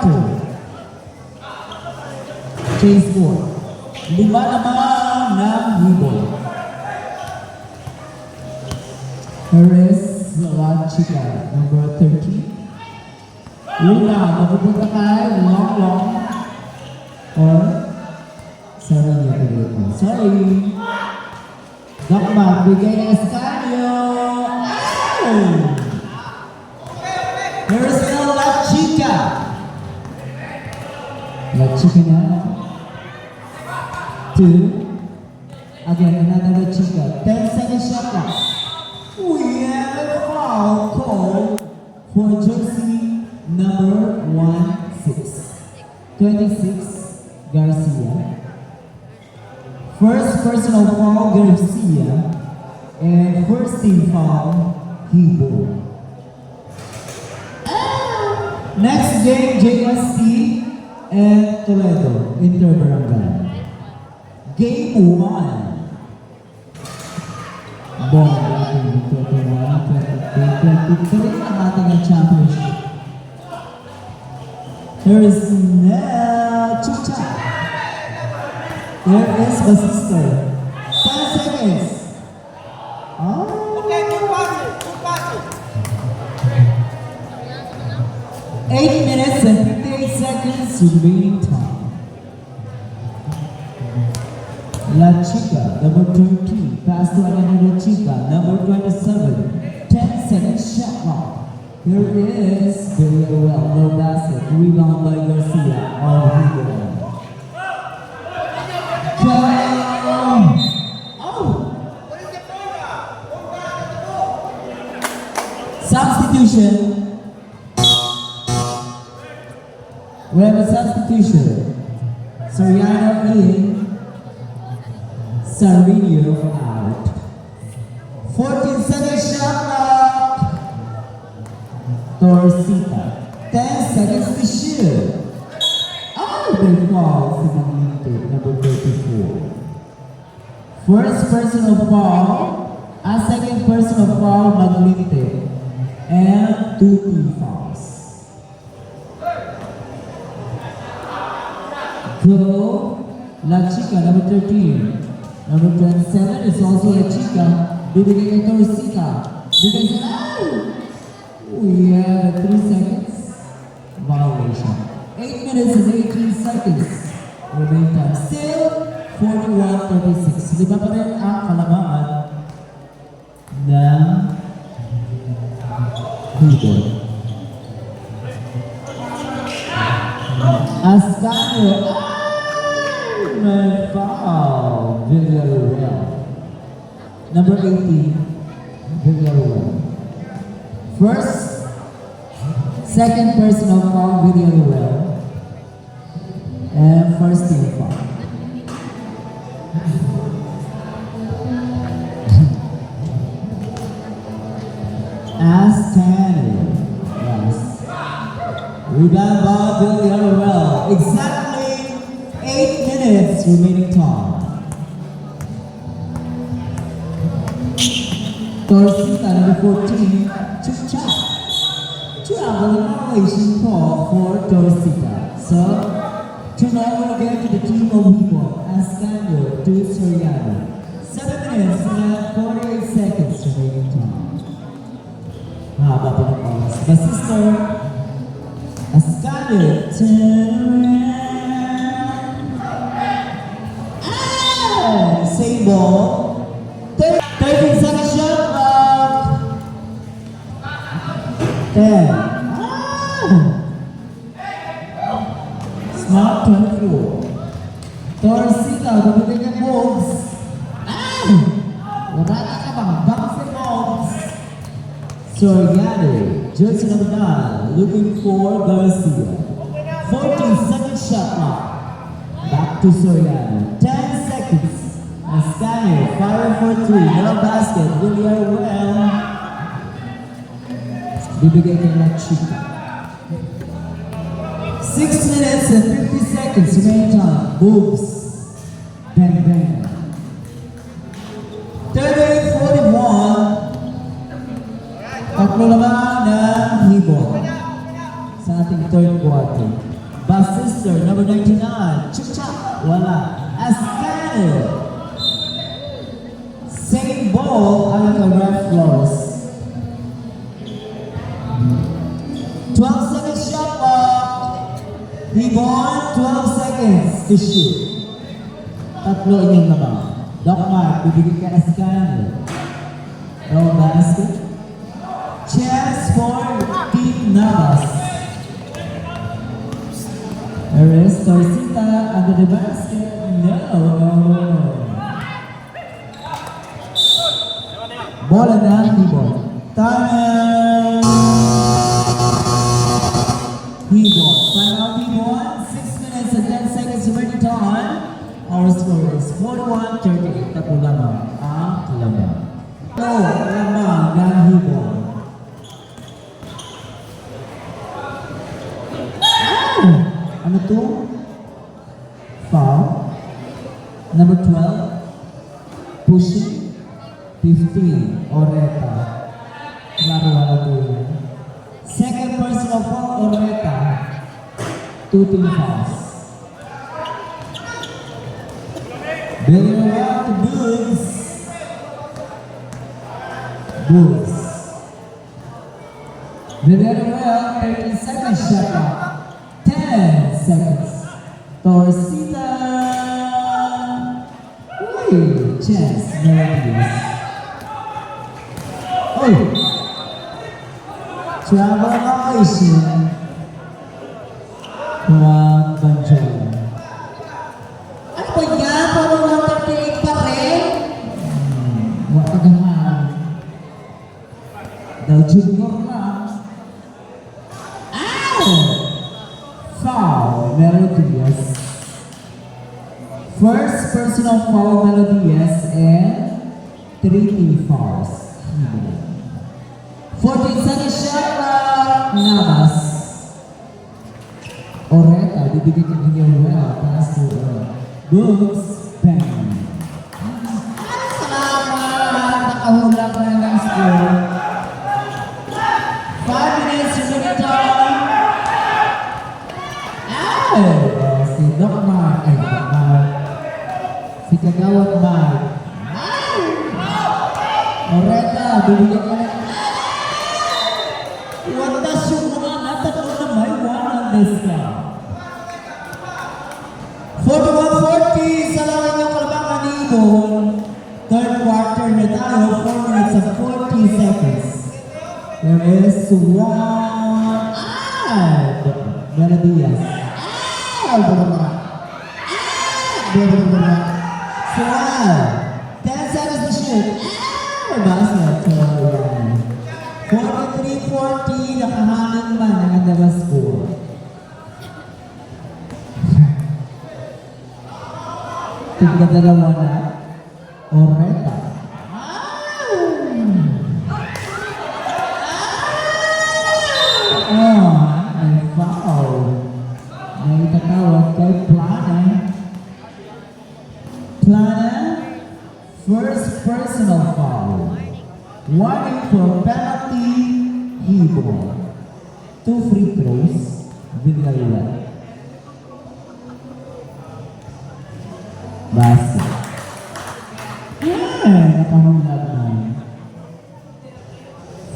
quarter. Chase ball. 5 naman ng rebound. Perez La Chica, number 13. Rebound, mapupunta kay long. Or, sorry. Dakma, bigay ng Escanio. Perez La Chica. La Chica na. 2. Again, another La Chica. 10-second shot clock. We have a foul call for jersey number 26 Garcia. First personal foul Garcia and first team foul Hibo. Next game JSC and Toledo Interbarangay. Game 1. Ball 21-23 ang ating championship. There is Chucha. There is Basister. 10 seconds. Okay, good passes. 8 minutes and 58 seconds remaining time. La Chica, number 13. Pass to another La Chica, number 27. 10-second shot clock. Here is Villarreal, no basket. Rebound by Garcia. Oh, substitution. We have a substitution. Soriano in. Sarvinio out. 14-second shot clock. Torcita. 10 seconds to shoot. They fall si Magnito, number 34. First personal foul. Second personal foul, Magnito. And 2 team fouls. Go. La Chica, number 13. Number 27 is also La Chica. Bibigay kay Torcita. Bigay sa we have 3 seconds. Violation. 8 minutes and 18 seconds. Remain time. Still 41-36. Lima pa rin ang kalamangan ng Hibon. Ascanio. May foul. Villarreal. Number 18. Villarreal. Second personal foul, Villarreal. And first team foul. Ascanio. Yes. Rebound by Villarreal. Exactly 8 minutes remaining time. Torcita, number 14, Chucha. Travel violation call for Torcita. So, tonight we'll get to the team of Hibo, Ascanio to Soriano. 7 minutes and 48 seconds remaining time. Haba pa ng oras. Basister, Ascanio, turn around. Same ball. 13 seconds shot clock. 10. Smart 24. Torcita, bumibig ang Wolves. Wala ka bang bouncing Wolves. Soriano, jersey number 9, looking for Garcia. 14-second shot clock. Back to Soriano. 10 seconds. Ascanio, fire for 3, no basket, Villarreal. Bibigay kay La Chica. 6 minutes and 50 seconds remaining time. Boobs. Bang, bang. 38-41. Tatlo naman ng Hibo sa ating third quarter. Basister, number 99, Chicha, wala. Ascano. Same ball, Alcaraz Flores. 12 seconds shot clock. He won 12 seconds to shoot. Tatlo inyong naman. Doc Mark, bibigyan ka Ascano. No basket. Chance for Team Navas. Ares Torcita under the basket. No. Bola na, Hibon. Time! Hibon. Timeout, Hibon. 6 minutes and 10 seconds remaining time. Our score is 41-38. Tapo lamang ang lamang. No, lamang ng Hibon. Ano to? Foul. Number 12. Pushing. 15. Oreta. Klaro wala to yun. Second personal foul, Oreta. 2 team fouls. Building around the Bulls. Bulls. Building around 30 seconds shot clock. 10 seconds. Torcita. Uy, chance. Melodious. Uy. Travelization. Juan Banjola. Ano ba yan? Parang 138 pa rin? Wala ka naman. Daw junior na. Foul, Melodious. First personal foul, Melodious, and 3 team fouls. 14 seconds shot clock, Navas. Oreta, bibigyan ka niya well, pass to Bulls, bang. Salamat! Nakahula ka na ng score. 5 minutes remaining time. Si Doc Mark, si Kagawad Mark. Oreta, bibigyan ka na. Watas yung mga natatlo na may one on this count. 41-40, sa lawan yung kalabangan ni Ibon. Third quarter na tayo, 4 minutes and 40 seconds. There is one. Melodious. Sual. 10 seconds to shoot. Basket. 43-40, nakahangin man ang Andava score. Tigdadalawa na. Oreta. May foul. May tatawag kay Plana. Plana, first personal foul. Warning for penalty, Hibon. 2 free throws, Villarreal. Basket. Nakahulog na.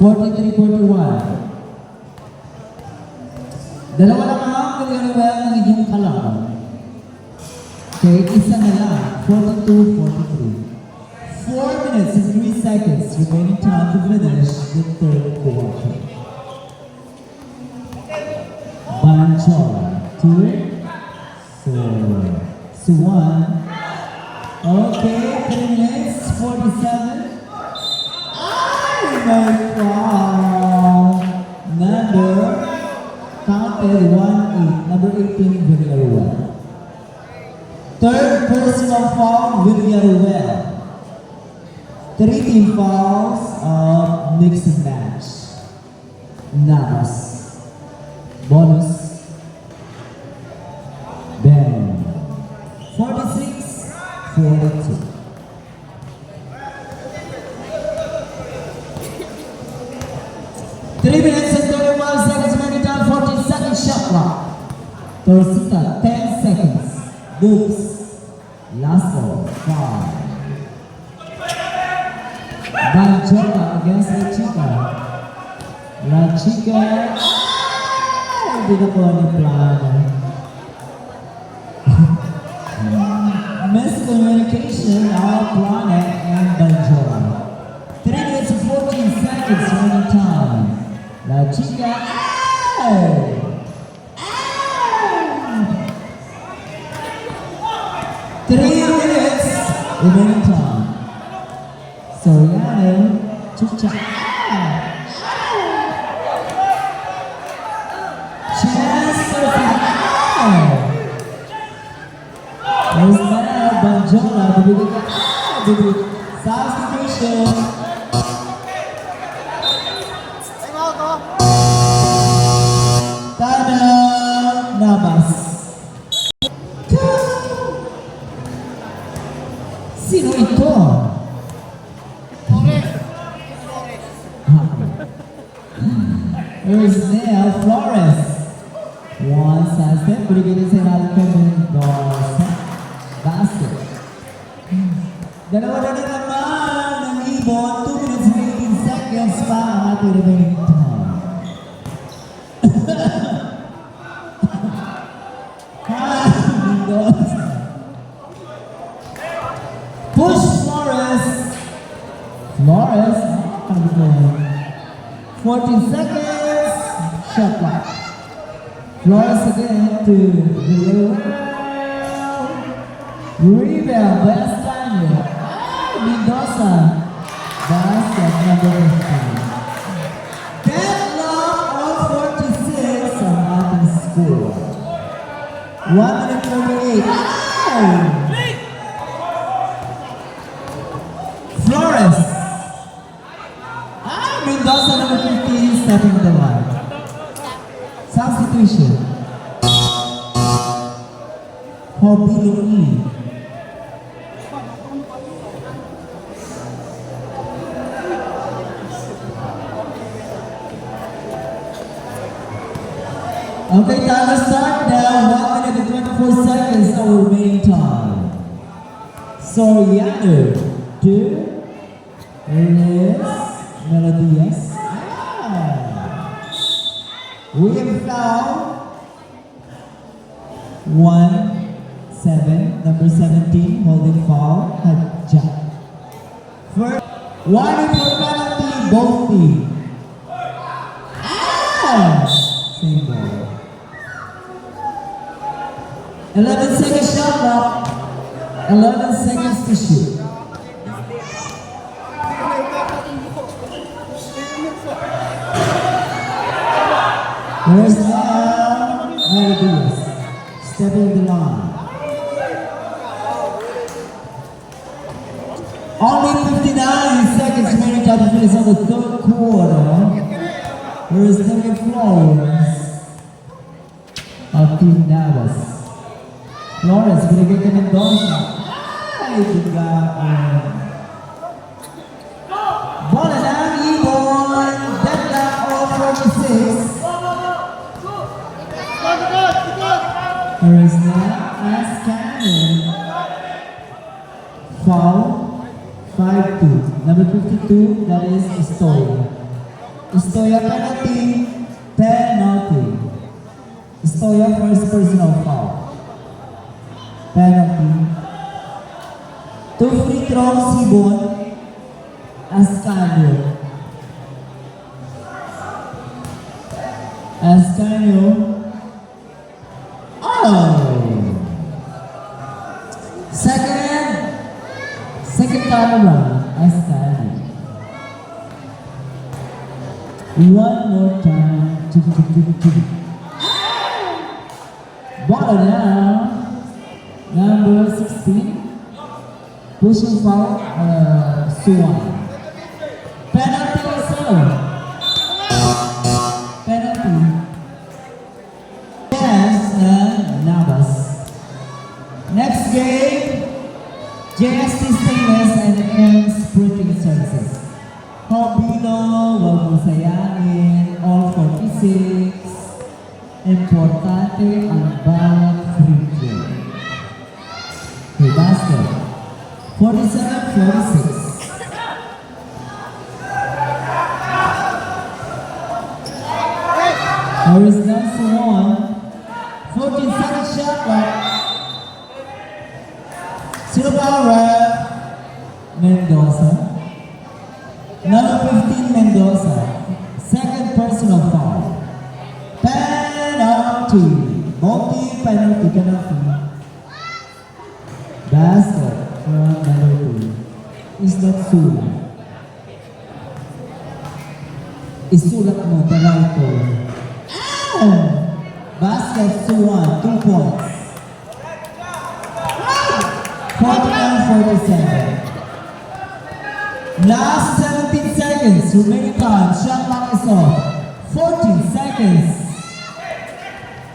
43-41. Dalawa lang ang Villarreal ng inyong kalaban. Okay, isa na lang. 42-43. 4 minutes and 3 seconds remaining time to finish the third quarter. Banjola, 2, so 1. Okay, 3 minutes, 47. My foul. Counted 1-8, number 18, Villarreal. Third personal foul, Villarreal. 3 team fouls of mix and match. Navas. Bonus. Ben. 46-42. 3 minutes and 31 seconds remaining time, 14 seconds shot clock. Torcita, 10 seconds. Dukes. Last ball, 5. Banjola against La Chica. La Chica. Hindi na po ni plano. Miscommunication, our planet and Banjola. 3 minutes and 14 seconds running time. La Chica. 3 minutes remaining time. Soriano, Chucha. Chance Soriano. There's now Banjola. Substitution. Tada Nabas. Sino ito? There's now Flores. One sunset, binigyan sa natin Mendoza. Basket. Dalawa na naman ng ibon. 2 minutes and 18 seconds pa ang ating remaining time. Mendoza. Push Flores. Flores. 14 seconds. Shot clock. Flores again to the rebound. Best time. Mendoza. Basket number 15. Deadlock of 46 on ating score. 1 minute 48. Flores. Mendoza number 15 stepping the line. Substitution. Hobilo E. Okay, time to start now. 1 minute and 24 seconds our remaining time. Soriano to Melody, yes. We have found 1-7, number 17, holding foul, Hadja. First, 1 for penalty, both teams. Same ball. 11 seconds shot clock. 11 seconds to shoot. There's now Melodies stepping the line. Only 59 seconds remaining to finish on the third quarter. There is David Flores of Team Navas. Flores, binigay ka Mendoza. Ay, biglaan. Bola ng ibon. Deadlock of 46. There is now Ascannon. Foul. 5-2. Number 52, that is Estoya. Estoya penalty. Penalty. Estoya first personal foul. Penalty. 2 free throws, Ibon. Ascannon. Ascannon. Second time around, Ascannon. One more time. Ball now. Number 16. Pushing foul, Suwan. Penalty also. Penalty. Yes, Navas. Next game, JST Stainless and M's Printing Services. Hobilo, huwag mong sayangin, all 46. Importante ang bawat free throw. Okay, basket. 47-46. Harris Nelson on. 14-second shot clock. Sino ba ang ref? Mendoza. Number 15, Mendoza. Second personal foul. Penalty. Multi-penalty penalty. Basket from number 2. Is not sulat. Isulat mo, tala ito. Basket to 1, 2 points. 49-47. Last 17 seconds, remaining time. Shot clock is off. 14 seconds.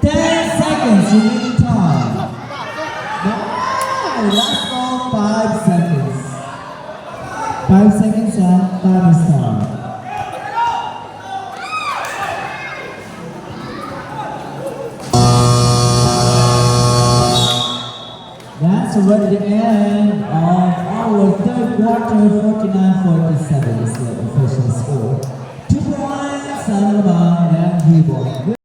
10 seconds, remaining time. Last ball, 5 seconds. 5 seconds and time is start. That's already the end of our third quarter, 49-47.